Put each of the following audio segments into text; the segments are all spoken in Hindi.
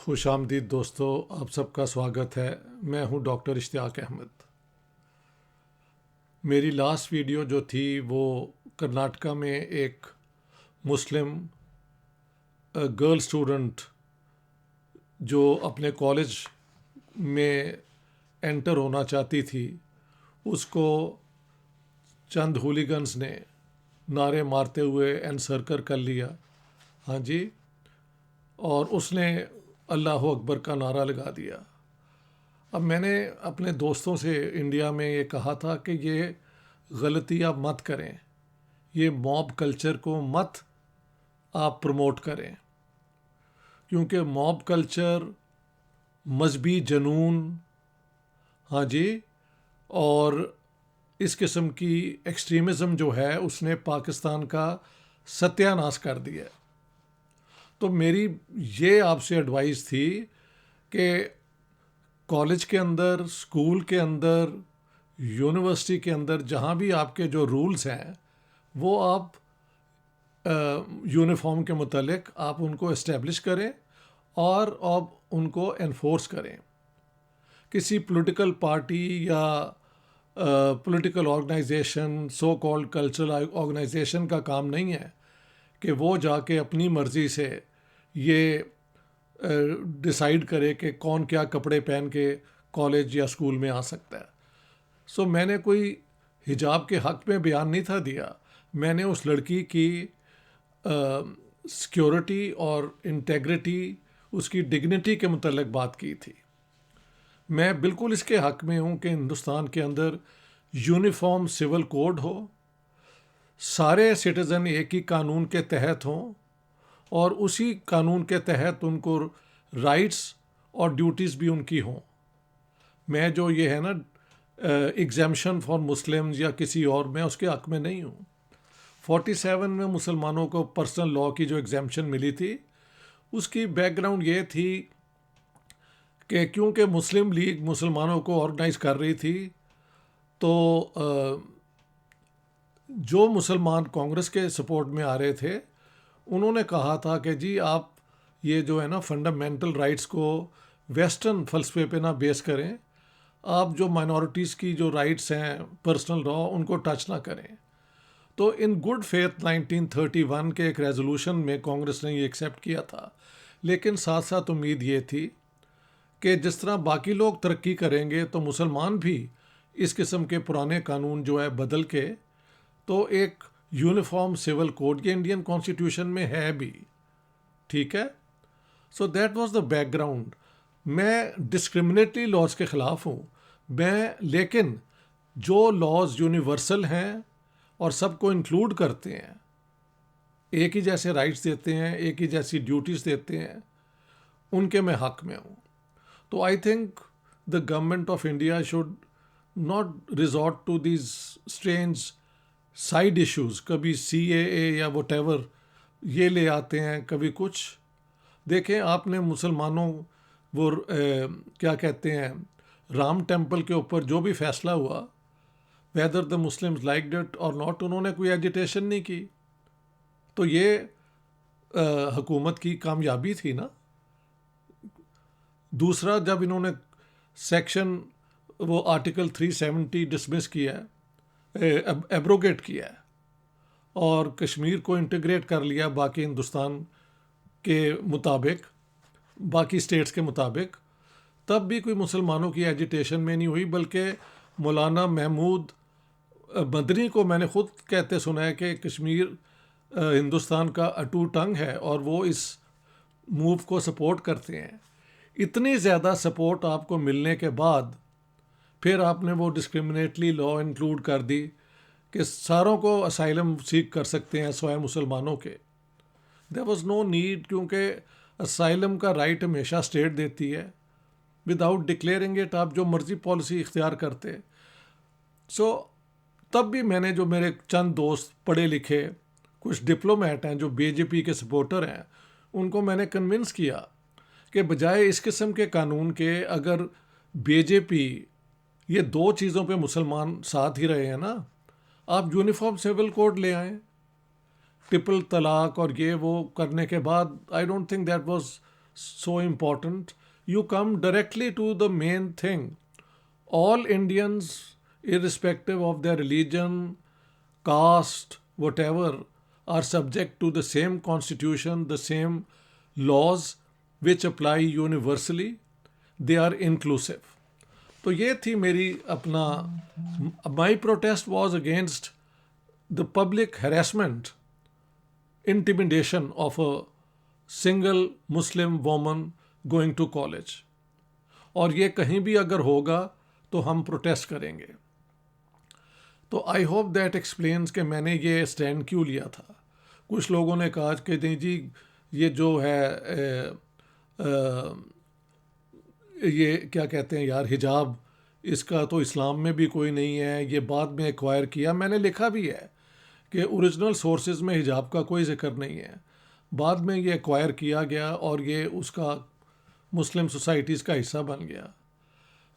खुशामदीद दोस्तों, आप सबका स्वागत है। मैं हूं डॉक्टर इश्तियाक अहमद। मेरी लास्ट वीडियो जो थी वो कर्नाटका में एक मुस्लिम गर्ल स्टूडेंट जो अपने कॉलेज में एंटर होना चाहती थी, उसको चंद हूलिगन्स ने नारे मारते हुए एनसर्कल कर लिया। हाँ जी, और उसने अल्लाह अकबर का नारा लगा दिया। अब मैंने अपने दोस्तों से इंडिया में ये कहा था कि ये गलती आप मत करें, ये मॉब कल्चर को मत आप प्रमोट करें, क्योंकि मॉब कल्चर मजहबी जनून, हाँ जी, और इस किस्म की एक्सट्रीमिज़म जो है उसने पाकिस्तान का सत्यानाश कर दिया। तो मेरी ये आपसे एडवाइस थी कि कॉलेज के अंदर, स्कूल के अंदर, यूनिवर्सिटी के अंदर जहाँ भी आपके जो रूल्स हैं वो आप यूनिफॉर्म के मुतालिक आप उनको इस्टेब्लिश करें और आप उनको एनफोर्स करें। किसी पॉलिटिकल पार्टी या political organisation, so called cultural organisation का काम नहीं है कि वो जाके अपनी मर्ज़ी से ये डिसाइड करे कि कौन क्या कपड़े पहन के कॉलेज या स्कूल में आ सकता है। सो मैंने कोई हिजाब के हक़ में बयान नहीं था दिया, मैंने उस लड़की की सिक्योरिटी और इंटेग्रिटी, उसकी डिग्निटी के मुतल्लिक बात की थी। मैं बिल्कुल इसके हक़ में हूँ कि हिंदुस्तान के अंदर यूनिफॉर्म सिविल कोड हो, सारे सिटीज़न एक ही कानून के तहत हों और उसी कानून के तहत उनको राइट्स और ड्यूटीज़ भी उनकी हों। मैं जो ये है ना एग्जेम्पशन फॉर मुस्लिम्स या किसी और, मैं उसके हक़ में नहीं हूँ। 47 में मुसलमानों को पर्सनल लॉ की जो एग्जेम्पशन मिली थी, उसकी बैकग्राउंड ये थी कि क्योंकि मुस्लिम लीग मुसलमानों को ऑर्गेनाइज़ कर रही थी, तो जो मुसलमान कांग्रेस के सपोर्ट में आ रहे थे उन्होंने कहा था कि जी आप ये जो है ना फंडामेंटल राइट्स को वेस्टर्न फ़लसफ़े पे ना बेस करें, आप जो माइनॉरिटीज़ की जो राइट्स हैं पर्सनल लॉ उनको टच ना करें। तो इन गुड फेथ 1931 के एक रेजोल्यूशन में कांग्रेस ने ये एक्सेप्ट किया था, लेकिन साथ साथ उम्मीद ये थी कि जिस तरह बाकी लोग तरक्की करेंगे तो मुसलमान भी इस किस्म के पुराने कानून जो है बदल के, तो एक यूनिफॉर्म सिविल कोड ये इंडियन कॉन्स्टिट्यूशन में है भी, ठीक है। So that was the background. मैं डिस्क्रिमिनेटरी लॉज के ख़िलाफ़ हूँ मैं, लेकिन जो लॉज यूनिवर्सल हैं और सबको इंक्लूड करते हैं, एक ही जैसे राइट्स देते हैं, एक ही जैसी ड्यूटीज़ देते हैं, उनके मैं हक़ में हूँ। तो I think the government of India should not resort to these strange side issues, कभी CAA या वटेवर ये ले आते हैं, कभी कुछ। देखें, आपने मुसलमानों वो क्या कहते हैं, राम टेम्पल के ऊपर जो भी फैसला हुआ, whether the Muslims liked it और नॉट, उन्होंने कोई एजिटेशन नहीं की। तो ये हुकूमत की कामयाबी थी ना। दूसरा, जब इन्होंने सेक्शन वो आर्टिकल 370 डिसमिस किया है, एब्रोगेट किया है और कश्मीर को इंटीग्रेट कर लिया बाकी हिंदुस्तान के मुताबिक, बाकी स्टेट्स के मुताबिक, तब भी कोई मुसलमानों की एजिटेशन में नहीं हुई, बल्कि मौलाना महमूद मदनी को मैंने ख़ुद कहते सुना है कि कश्मीर हिंदुस्तान का अटूट अंग है और वो इस मूव को सपोर्ट करते हैं। इतनी ज़्यादा सपोर्ट आपको मिलने के बाद फिर आपने वो डिस्क्रिमिनेटरी लॉ इंक्लूड कर दी कि सारों को असाइलम सीख कर सकते हैं सिवाय मुसलमानों के। देयर वाज नो नीड, क्योंकि असाइलम का राइट हमेशा स्टेट देती है, विदाउट डिक्लेयरिंग इट आप जो मर्ज़ी पॉलिसी इख्तियार करते। सो तब भी मैंने, जो मेरे चंद दोस्त पढ़े लिखे कुछ डिप्लोमेट हैं जो BJP के सपोर्टर हैं, उनको मैंने कन्विंस किया कि बजाय इस किस्म के कानून के, अगर BJP ये दो चीज़ों पे मुसलमान साथ ही रहे हैं ना, आप यूनिफॉर्म सिविल कोड ले आएँ। ट्रिपल तलाक और ये वो करने के बाद I don't think that was so important. You come directly to the main thing. All Indians, irrespective of their religion, caste, whatever, are subject to the same constitution, the same laws which apply universally. They are inclusive. तो ये थी मेरी अपना my protest was against the public harassment, intimidation of a single Muslim woman going to college. और ये कहीं भी अगर होगा तो हम प्रोटेस्ट करेंगे. तो आई होप दैट एक्सप्लेन्स कि मैंने ये स्टैंड क्यों लिया था. कुछ लोगों ने कहा कि नहीं जी ये जो है ये क्या कहते हैं यार हिजाब, इसका तो इस्लाम में भी कोई नहीं है, ये बाद में एक्वायर किया. मैंने लिखा भी है कि ओरिजिनल सोर्सेज में हिजाब का कोई जिक्र नहीं है, बाद में ये एक्वायर किया गया और ये उसका मुस्लिम सोसाइटीज़ का हिस्सा बन गया.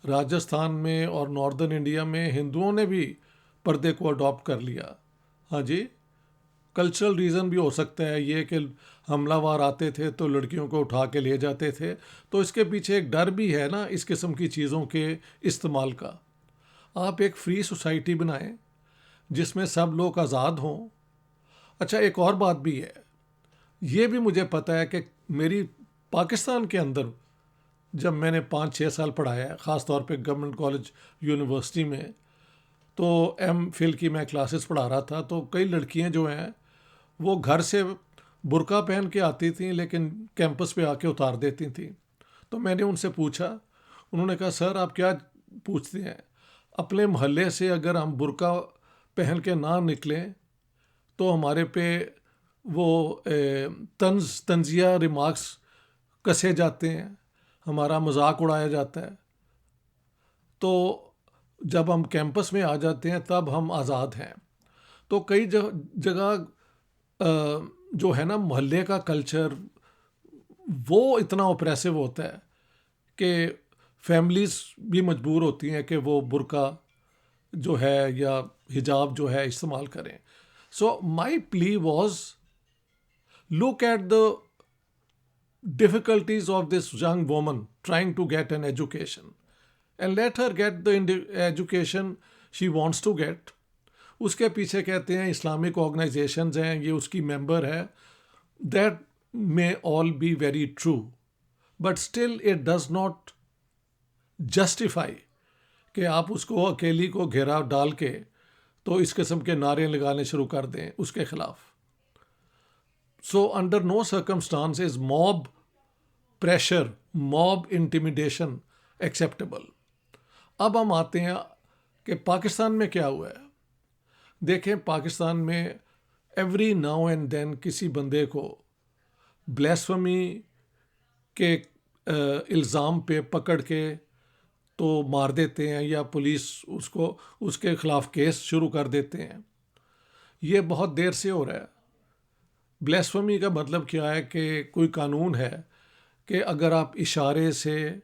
राजस्थान में और नॉर्दर्न इंडिया में हिंदुओं ने भी पर्दे को अडॉप्ट कर लिया. हाँ जी, कल्चरल रीज़न भी हो सकता है ये कि हमलावर आते थे तो लड़कियों को उठा के ले जाते थे, तो इसके पीछे एक डर भी है ना इस किस्म की चीज़ों के इस्तेमाल का. आप एक फ्री सोसाइटी बनाएं जिसमें सब लोग आज़ाद हों. अच्छा, एक और बात भी है, ये भी मुझे पता है कि मेरी पाकिस्तान के अंदर जब मैंने 5-6 साल पढ़ाया है, ख़ास तौर पे गवर्नमेंट कॉलेज यूनिवर्सिटी में, तो M.Phil की मैं क्लासेस पढ़ा रहा था, तो कई लड़कियां जो हैं वो घर से बुर्का पहन के आती थीं लेकिन कैंपस पे आके उतार देती थीं. तो मैंने उनसे पूछा, उन्होंने कहा सर आप क्या पूछते हैं, अपने मोहल्ले से अगर हम बुर्का पहन के ना निकलें तो हमारे पे वो तंजिया रिमार्क्स कसे जाते हैं, हमारा मजाक उड़ाया जाता है. तो जब हम कैंपस में आ जाते हैं तब हम आज़ाद हैं. तो कई जगह जो है ना मोहल्ले का कल्चर वो इतना ऑप्रेसिव होता है कि फैमिलीज़ भी मजबूर होती हैं कि वो बुर्का जो है या हिजाब जो है इस्तेमाल करें. So my plea was look at the difficulties of this young woman trying to get an education and let her get the education she wants to get. उसके पीछे कहते हैं इस्लामिक ऑर्गेनाइजेशंस हैं, ये उसकी मेंबर है. That may all be very true, but still it does not justify कि आप उसको अकेली को घेराव डाल के तो इस किस्म के नारे लगाने शुरू कर दें उसके खिलाफ. So under no circumstance is mob pressure, mob intimidation acceptable. अब हम आते हैं कि पाकिस्तान में क्या हुआ है. देखें, पाकिस्तान में एवरी नाउ एंड देन किसी बंदे को ब्लेस्फेमी के इल्ज़ाम पे पकड़ के तो मार देते हैं या पुलिस उसको उसके ख़िलाफ़ केस शुरू कर देते हैं. ये बहुत देर से हो रहा है. ब्लेस्फेमी का मतलब क्या है कि कोई कानून है कि अगर आप इशारे से,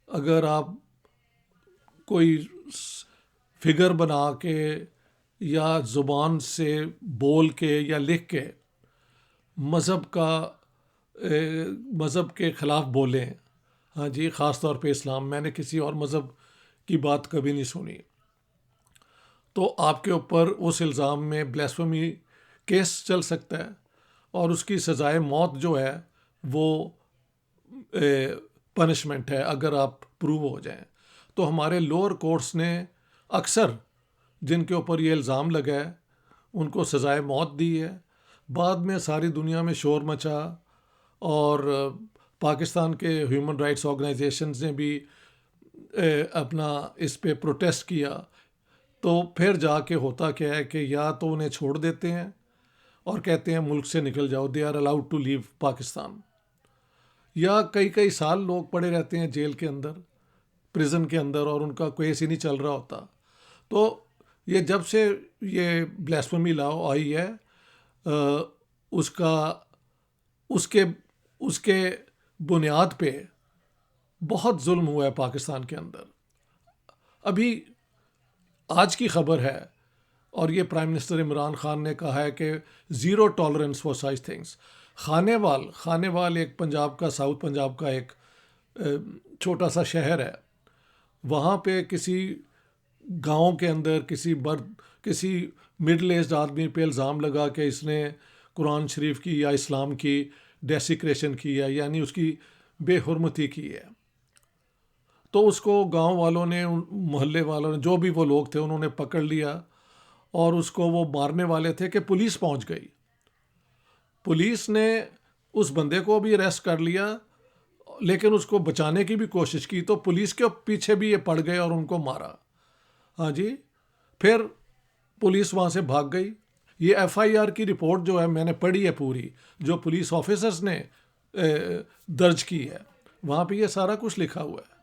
अगर आप कोई फिगर बना के या ज़ुबान से बोल के या लिख के मज़हब के ख़िलाफ़ बोलें. हाँ जी, ख़ास तौर पे इस्लाम, मैंने किसी और मज़हब की बात कभी नहीं सुनी. तो आपके ऊपर उस इल्ज़ाम में ब्लेस्फेमी केस चल सकता है और उसकी सज़ाए मौत जो है वो पनिशमेंट है अगर आप प्रूव हो जाएं. तो हमारे लोअर कोर्ट्स ने अक्सर जिनके ऊपर ये इल्ज़ाम लगा है उनको सज़ाए मौत दी है. बाद में सारी दुनिया में शोर मचा और पाकिस्तान के ह्यूमन राइट्स ऑर्गेनाइजेशंस ने भी अपना इस पे प्रोटेस्ट किया. तो फिर जाके होता क्या है कि या तो उन्हें छोड़ देते हैं और कहते हैं मुल्क से निकल जाओ, they are allowed to leave Pakistan, या कई कई साल लोग पड़े रहते हैं जेल के अंदर, प्रिजन के अंदर, और उनका केस ही नहीं चल रहा होता. तो ये जब से ये ब्लेस्फेमी लॉ आई है उसके बुनियाद पे बहुत जुल्म हुआ है पाकिस्तान के अंदर. अभी आज की खबर है और ये प्राइम मिनिस्टर इमरान खान ने कहा है कि zero tolerance for such things. Khanewal एक पंजाब का, साउथ पंजाब का एक छोटा सा शहर है। वहाँ पे किसी गांव के अंदर किसी मिडिल एज आदमी पे इल्ज़ाम लगा कि इसने कुरान शरीफ की या इस्लाम की डेसिक्रेशन की है, यानी उसकी बेहुरमती की है। तो उसको गांव वालों ने, मोहल्ले वालों ने, जो भी वो लोग थे, उन्होंने पकड़ लिया और उसको वो मारने वाले थे कि पुलिस पहुंच गई। पुलिस ने उस बंदे को भी अरेस्ट कर लिया, लेकिन उसको बचाने की भी कोशिश की, तो पुलिस के पीछे भी ये पड़ गए और उनको मारा। हाँ जी। फिर पुलिस वहाँ से भाग गई। ये एफआईआर की रिपोर्ट जो है मैंने पढ़ी है पूरी, जो पुलिस ऑफिसर्स ने दर्ज की है, वहाँ पे ये सारा कुछ लिखा हुआ है।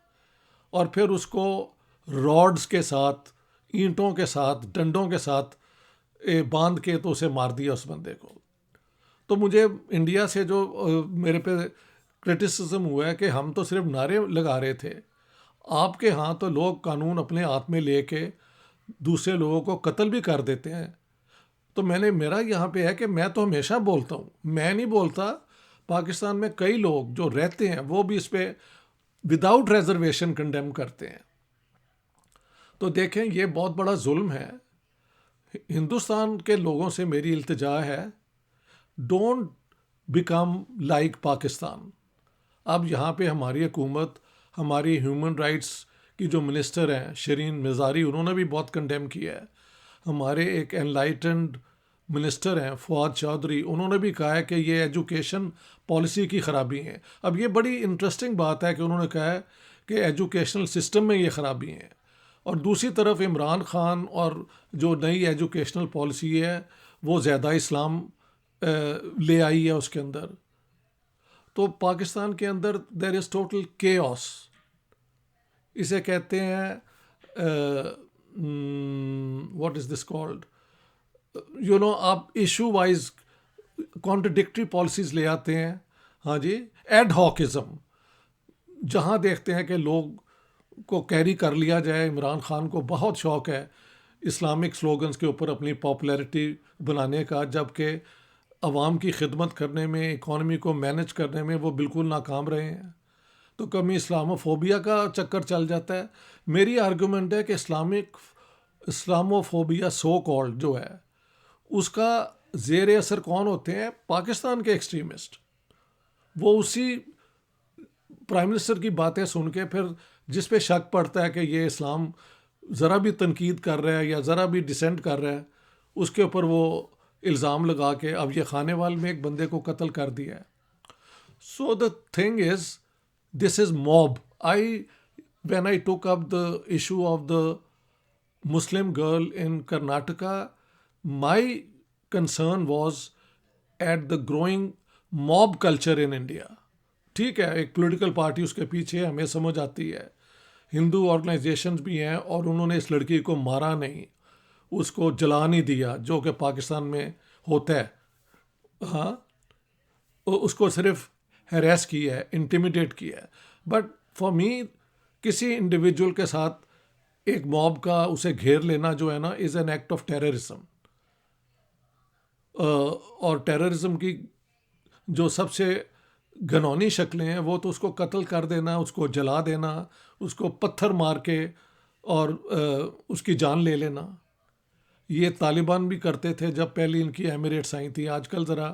और फिर उसको रॉड्स के साथ, ईंटों के साथ, डंडों के साथ बांध के तो उसे मार दिया उस बंदे को। तो मुझे इंडिया से जो मेरे पे क्रिटिसिज्म हुआ है कि हम तो सिर्फ नारे लगा रहे थे, आपके यहाँ तो लोग कानून अपने हाथ में लेके दूसरे लोगों को कत्ल भी कर देते हैं। तो मेरा यहाँ पे है कि मैं तो हमेशा बोलता हूँ, मैं नहीं बोलता, पाकिस्तान में कई लोग जो रहते हैं वो भी इस पर विदाउट रिजर्वेशन कंडेम करते हैं। तो देखें, ये बहुत बड़ा जुल्म है। हिंदुस्तान के लोगों से मेरी इल्तिजा है, डोंट बिकम लाइक पाकिस्तान। अब यहाँ पे हमारी हुकूमत, हमारी ह्यूमन राइट्स की जो मिनिस्टर हैं शरीन मिज़ारी, उन्होंने भी बहुत कंडेम किया है। हमारे एक एनलाइटेंड मिनिस्टर हैं फवाद चौधरी, उन्होंने भी कहा है कि ये एजुकेशन पॉलिसी की ख़राबी है। अब ये बड़ी इंटरेस्टिंग बात है कि उन्होंने कहा है कि एजुकेशनल सिस्टम में ये ख़राबी है, और दूसरी तरफ इमरान खान और जो नई एजुकेशनल पॉलिसी है वो ज़्यादा इस्लाम ले आई है उसके अंदर। तो पाकिस्तान के अंदर देयर इज़ टोटल केओस। इसे कहते हैं व्हाट इज़ दिस कॉल्ड, आप इशू वाइज कॉन्ट्रडिक्टरी पॉलिसीज़ ले आते हैं। हाँ जी, एड हॉकिज़म, जहाँ देखते हैं कि लोग को कैरी कर लिया जाए। इमरान खान को बहुत शौक़ है इस्लामिक स्लोगन्स के ऊपर अपनी पॉपुलैरिटी बनाने का, जबकि अवाम की खिदमत करने में, इकॉनमी को मैनेज करने में वो बिल्कुल नाकाम रहे हैं। तो कभी इस्लामोफोबिया का चक्कर चल जाता है। मेरी आर्गूमेंट है कि इस्लामोफोबिया सो कॉल्ड जो है, उसका ज़ेर असर कौन होते हैं? पाकिस्तान के एक्सट्रीमिस्ट। वो उसी प्राइम मिनिस्टर की बातें सुन के फिर जिस पे शक पड़ता है कि ये इस्लाम ज़रा भी तनकीद कर रहा है या ज़रा भी डिसेंट कर रहा है, उसके ऊपर वो इल्ज़ाम लगा के अब ये खानेवाल में एक बंदे को कत्ल कर दिया है। So the thing is, this is mob. when I took up the issue of the Muslim girl in Karnataka, my concern was at the growing mob culture in India. ठीक है, एक पॉलिटिकल पार्टी उसके पीछे, हमें समझ आती है, हिंदू ऑर्गेनाइजेशंस भी हैं, और उन्होंने इस लड़की को मारा नहीं, उसको जला नहीं दिया जो कि पाकिस्तान में होता है। हाँ, उसको सिर्फ हैरेस किया है, इंटिमिडेट किया है। बट फॉर मी, किसी इंडिविजुअल के साथ एक मॉब का उसे घेर लेना जो है ना, is an act of terrorism. और टेररिज्म की जो सबसे घनौनी शक्लें हैं वो तो उसको कत्ल कर देना, उसको जला देना, उसको पत्थर मार के और उसकी जान ले लेना। ये तालिबान भी करते थे जब पहले इनकी एमिरेट्स आई थी। आजकल ज़रा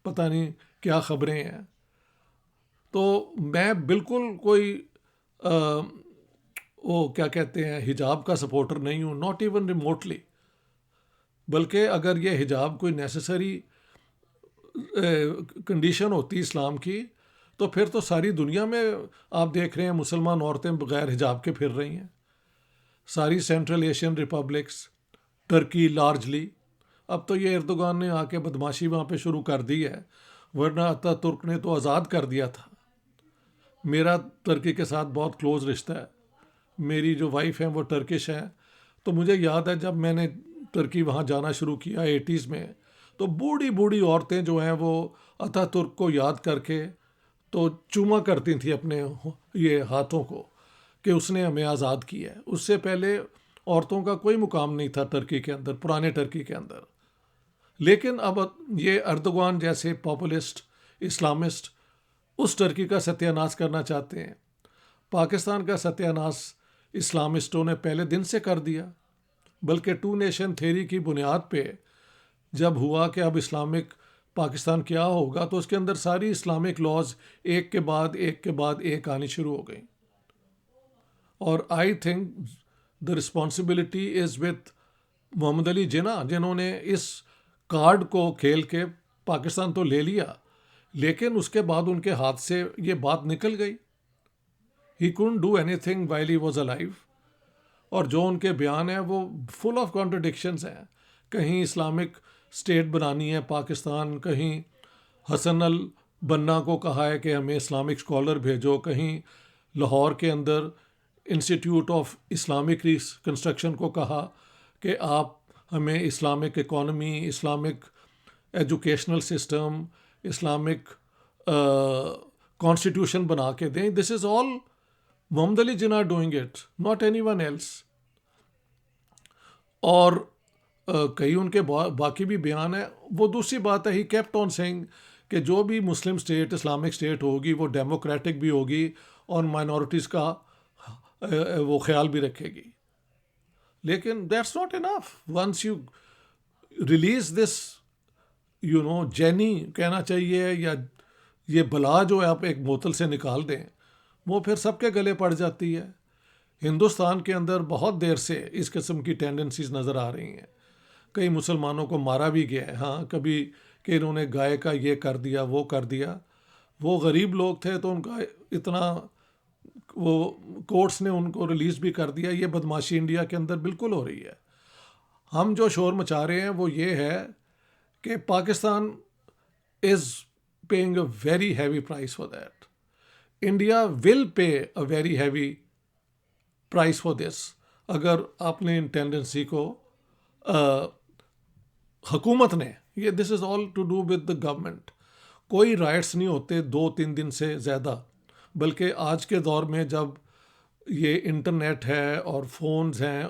पता नहीं क्या ख़बरें हैं। तो मैं बिल्कुल कोई वो क्या कहते हैं, हिजाब का सपोर्टर नहीं हूँ, नॉट इवन रिमोटली। बल्कि अगर ये हिजाब कोई नेसेसरी कंडीशन होती इस्लाम की, तो फिर तो सारी दुनिया में आप देख रहे हैं मुसलमान औरतें बग़ैर हिजाब के फिर रही हैं। सारी central Asian republics, Turkey largely. अब तो ये एर्दोगान ने आके बदमाशी वहाँ पे शुरू कर दी है, वरना अतातुर्क ने तो आज़ाद कर दिया था। मेरा टर्की के साथ बहुत क्लोज़ रिश्ता है, मेरी जो वाइफ है वो टर्किश है। तो मुझे याद है जब मैंने टर्की वहाँ जाना शुरू किया 80s में, तो बूढ़ी बूढ़ी औरतें जो हैं वो अतातुर्क को याद करके तो चूमा करती थी अपने ये हाथों को कि उसने हमें आज़ाद किया है। उससे पहले औरतों का कोई मुकाम नहीं था टर्की के अंदर, पुराने टर्की के अंदर। लेकिन अब ये एर्दोगान जैसे पॉपुलिस्ट इस्लामिस्ट उस टर्की का सत्यानाश करना चाहते हैं। पाकिस्तान का सत्यानाश इस्लामिस्टों ने पहले दिन से कर दिया, बल्कि टू नेशन थ्योरी की बुनियाद पे जब हुआ कि अब इस्लामिक पाकिस्तान क्या होगा, तो उसके अंदर सारी इस्लामिक लॉज एक के बाद एक के बाद एक आनी शुरू हो गई। और I think the responsibility is with Mohammad Ali Jinnah, जिन्होंने इस कार्ड को खेल के पाकिस्तान तो ले लिया, लेकिन उसके बाद उनके हाथ से ये बात निकल गई। He couldn't do anything while he was alive. और जो उनके बयान हैं वो फुल ऑफ कॉन्ट्रडिक्शंस हैं। कहीं इस्लामिक स्टेट बनानी है पाकिस्तान, कहीं हसन अल बन्ना को कहा है कि हमें इस्लामिक स्कॉलर भेजो, कहीं लाहौर के अंदर इंस्टीट्यूट ऑफ इस्लामिक रिकंस्ट्रक्शन को कहा कि आप हमें Islamic economy, Islamic educational system, Islamic constitution बना के दें। This is all Mohammad Ali Jinnah doing it, not any one else. और कई उनके बाकी भी बयान है। वो दूसरी बात है, ही केप्ट ऑन सेइंग कि जो भी मुस्लिम स्टेट, इस्लामिक स्टेट होगी वो डेमोक्रेटिक भी होगी और माइनॉरिटीज़ का वो ख्याल भी रखेगी। लेकिन that's not enough. Once you release this, you know, जैनी कहना चाहिए, या ये बला जो है आप एक बोतल से निकाल दें, वो फिर सबके गले पड़ जाती है। हिंदुस्तान के अंदर बहुत देर से इस किस्म की टेंडेंसीज नज़र आ रही हैं। कई मुसलमानों को मारा भी गया है, हाँ, कभी कि इन्होंने गाय का ये कर दिया, वो कर दिया। वो गरीब लोग थे तो उनका इतना, वो कोर्ट्स ने उनको रिलीज़ भी कर दिया। ये बदमाशी इंडिया के अंदर बिल्कुल हो रही है। हम जो शोर मचा रहे हैं वो ये है कि Pakistan is paying a very heavy price for that. India will pay a very heavy price for this, अगर आपने इन टेंडेंसी को हुकूमत ने, ये this is all to do with the government. कोई राइट्स नहीं होते 2-3 दिन से ज़्यादा, बल्कि आज के दौर में जब ये इंटरनेट है और फोन्स हैं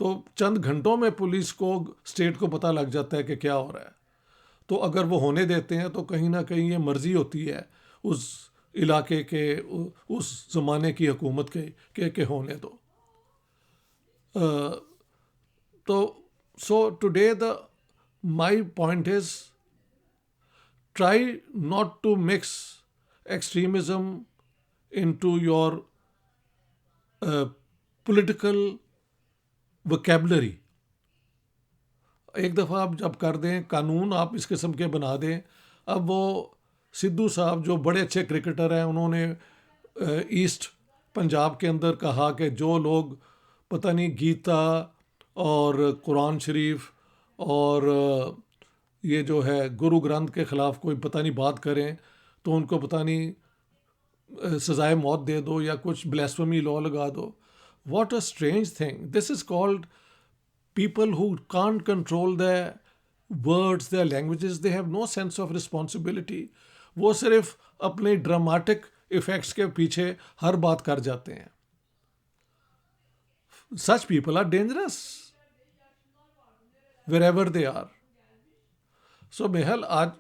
तो चंद घंटों में पुलिस को, स्टेट को पता लग जाता है कि क्या हो रहा है। तो अगर वो होने देते हैं तो कहीं ना कहीं ये मर्जी होती है उस इलाके के, उस ज़माने की हुकूमत के होने दो। तो so today the my point is, try not to mix extremism into your political vocabulary. एक दफ़ा आप जब कर दें, कानून आप इस किस्म के बना दें। अब वो सिद्धू साहब जो बड़े अच्छे क्रिकेटर हैं, उन्होंने ईस्ट पंजाब के अंदर कहा कि जो लोग पता नहीं गीता और कुरान शरीफ और ये जो है गुरु ग्रंथ के ख़िलाफ़ कोई पता नहीं बात करें तो उनको पता नहीं सजाए मौत दे दो या कुछ ब्लास्फेमी लॉ लगा दो। What a strange thing. This is called people who can't control their words, their languages, they have no sense of responsibility. वो सिर्फ अपने ड्रामेटिक इफेक्ट्स के पीछे हर बात कर जाते हैं। Such people are dangerous wherever they are. So मेहल आज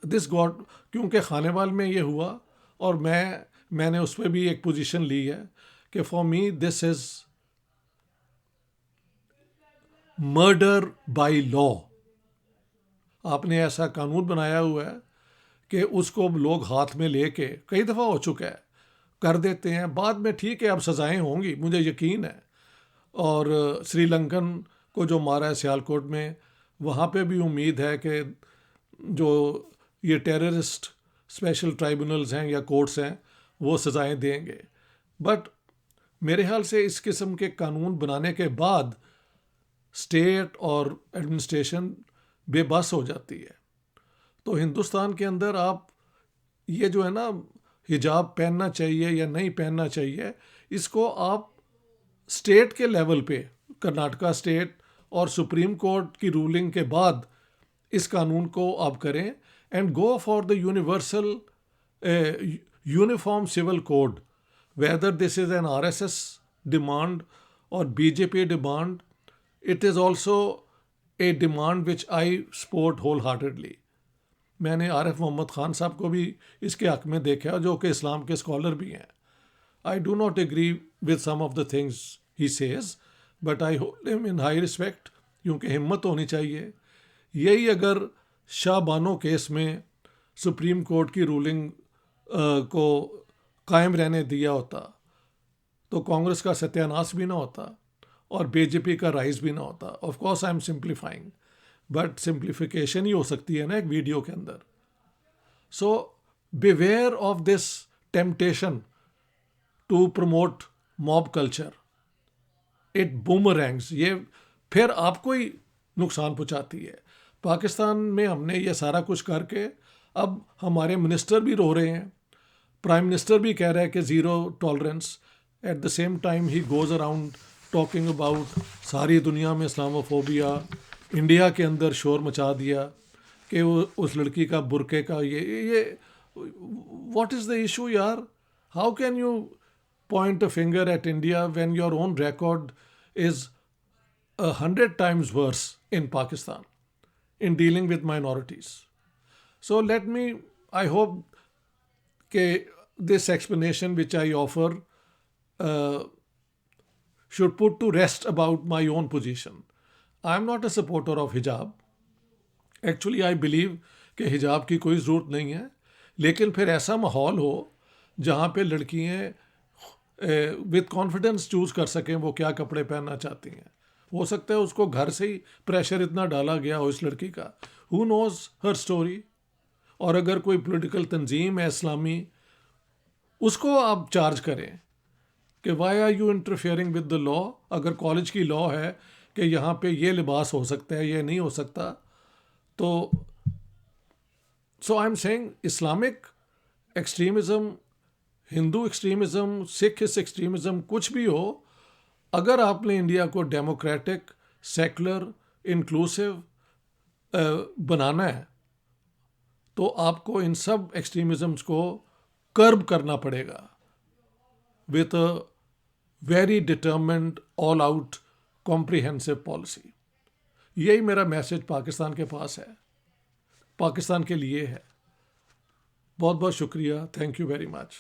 दिस गॉड, क्योंकि खानेवाल में ये हुआ और मैंने उस पर भी एक पोजीशन ली है कि for me this is murder by law. आपने ऐसा कानून बनाया हुआ है कि उसको लोग हाथ में लेके, कई दफ़ा हो चुका है, कर देते हैं। बाद में ठीक है, अब सज़ाएं होंगी, मुझे यकीन है। और श्रीलंकन को जो मारा है सियालकोट में, वहाँ पे भी उम्मीद है कि जो ये टेररिस्ट स्पेशल ट्राइब्यूनल्स हैं या कोर्ट्स हैं वो सज़ाएं देंगे। बट मेरे ख्याल से इस किस्म के कानून बनाने के बाद स्टेट और एडमिनिस्ट्रेशन बेबस हो जाती है। तो हिंदुस्तान के अंदर आप ये जो है ना, हिजाब पहनना चाहिए या नहीं पहनना चाहिए, इसको आप स्टेट के लेवल पे, कर्नाटका स्टेट और सुप्रीम कोर्ट की रूलिंग के बाद इस कानून को आप करें and go for the universal uniform civil code. Whether this is an RSS demand और BJP demand, it is also a demand which I support wholeheartedly. मैंने आरिफ मोहम्मद ख़ान साहब को भी इसके हक़ में देखा, जो कि इस्लाम के स्कॉलर भी हैं. I do not agree with some of the things he says, but I hold him in high respect, क्योंकि हिम्मत होनी चाहिए. यही अगर शाह बानो केस में सुप्रीम कोर्ट की रूलिंग को कायम रहने दिया होता तो कांग्रेस का सत्यानाश भी ना होता और बीजेपी का राइज भी ना होता. Of course I am simplifying, but simplification ही हो सकती है ना एक वीडियो के अंदर. So beware of this temptation to promote mob culture. It boomerangs, ये फिर आपको ही नुकसान पहुंचाती है. पाकिस्तान में हमने ये सारा कुछ करके अब हमारे मिनिस्टर भी रो रहे हैं, प्राइम मिनिस्टर भी कह रहा है कि zero tolerance. At the same time he goes around talking about सारी दुनिया में इस्लामोफोबिया. इंडिया के अंदर शोर मचा दिया कि वो उस लड़की का बुरके का ये व्हाट इज़ द इशू यार. How can you point a finger at India when your own record is 100 times worse in Pakistan in dealing with minorities. So let me, I hope this explanation which I offer should put to rest about my own position. I am not a supporter of hijab. Actually I believe कि हिजाब की कोई ज़रूरत नहीं है, लेकिन फिर ऐसा माहौल हो जहाँ पे लड़कियाँ विद कॉन्फिडेंस चूज़ कर सकें वो क्या कपड़े पहनना चाहती हैं. हो सकता है उसको घर से ही प्रेशर इतना डाला गया हो इस लड़की का, हु नोज़ हर स्टोरी. और अगर कोई पॉलिटिकल तंजीम है इस्लामी, उसको आप चार्ज करें कि why are you interfering with the law. अगर कॉलेज की लॉ है कि यहाँ पे ये लिबास हो सकता है, ये नहीं हो सकता, तो so I am saying Islamic extremism, Hindu extremism, Sikh extremism, कुछ भी हो, अगर आपने इंडिया को डेमोक्रेटिक, सेकुलर, इंक्लूसिव बनाना है तो आपको इन सब एक्सट्रीमिज़म्स को कर्ब करना पड़ेगा with a very determined, all out, comprehensive policy. यही मेरा मैसेज पाकिस्तान के पास है, पाकिस्तान के लिए है. बहुत बहुत शुक्रिया. Thank you very much.